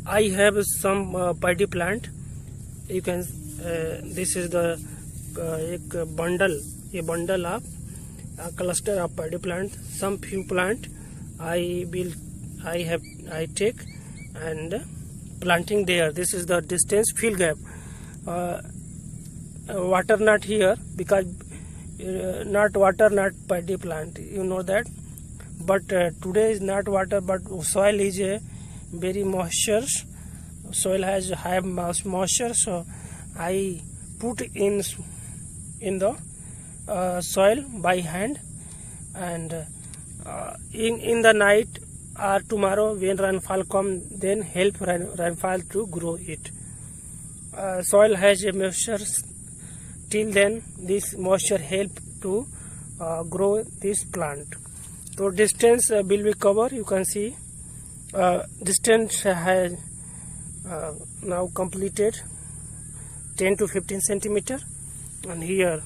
I have some paddy plant. You can this is the एक bundle, ये bundle of cluster of paddy plant. Some few plant I take and planting there. This is the distance field gap. Water not here because not water, not paddy plant. You know that. But today is not water, but soil is a very moisture. Soil has high moisture, so I put in the soil by hand, and in the night or tomorrow when rainfall come, then help rainfall to grow it. Soil has a moisture. Till then, this moisture help to grow this plant. So distance will be covered. You can see distance has now completed 10 to 15 centimeter, and here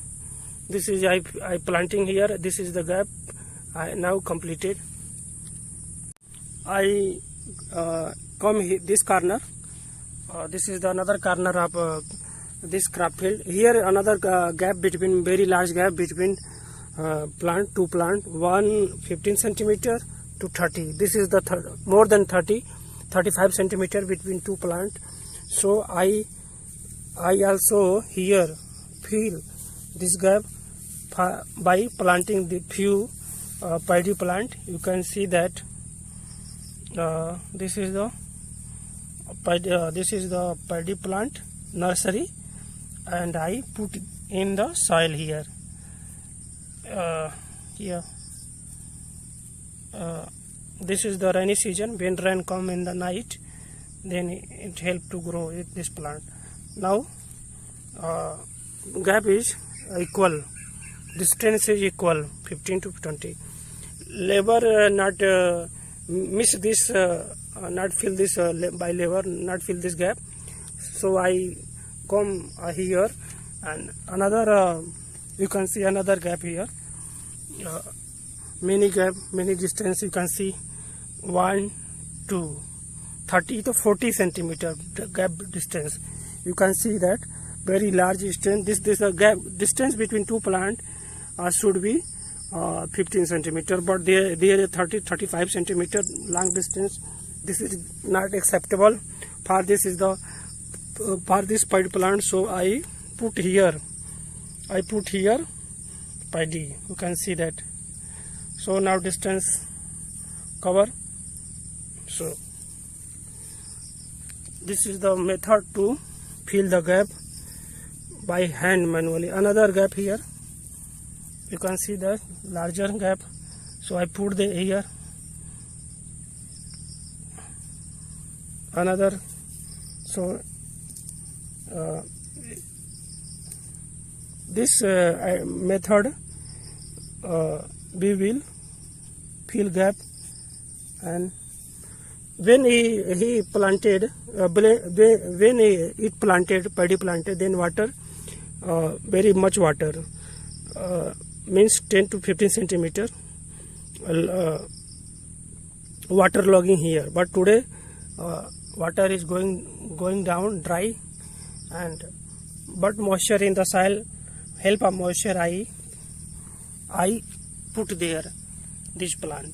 this is I planting here. This is the gap I now completed. I come here, this corner. This is the another corner of this crop field. Here another gap between, very large gap between plant, two plant, one 15 centimeter to 30. This is the more than 35 centimeter between two plant. So I also here fill this gap by planting the few paddy plant. You can see that this is the paddy plant nursery, and I put in the soil here. This is the rainy season. When rain come in the night, then it help to grow this plant. Now gap is equal, distance is equal 15 to 20. Labor not miss this, not fill this by labor, not fill this gap. So I come here, and another you can see another gap here. Many gap, many distance. You can see 1, 2, 30 to 40 centimeter gap distance. You can see that very large distance. This gap distance between two plant should be 15 centimeter, but there is 30-35 centimeter long distance. This is not acceptable. For this is the for this paddy plant, so I put here paddy. You can see that. So now distance cover. So this is the method to fill the gap by hand manually. Another gap here. You can see the larger gap. So I put the here. Another. So this method we will fill gap, and when he planted when it planted paddy planted, then water, very much water, means 10 to 15 centimeter water logging here. But today water is going down dry, and but moisture in the soil, help of moisture I put there this plant.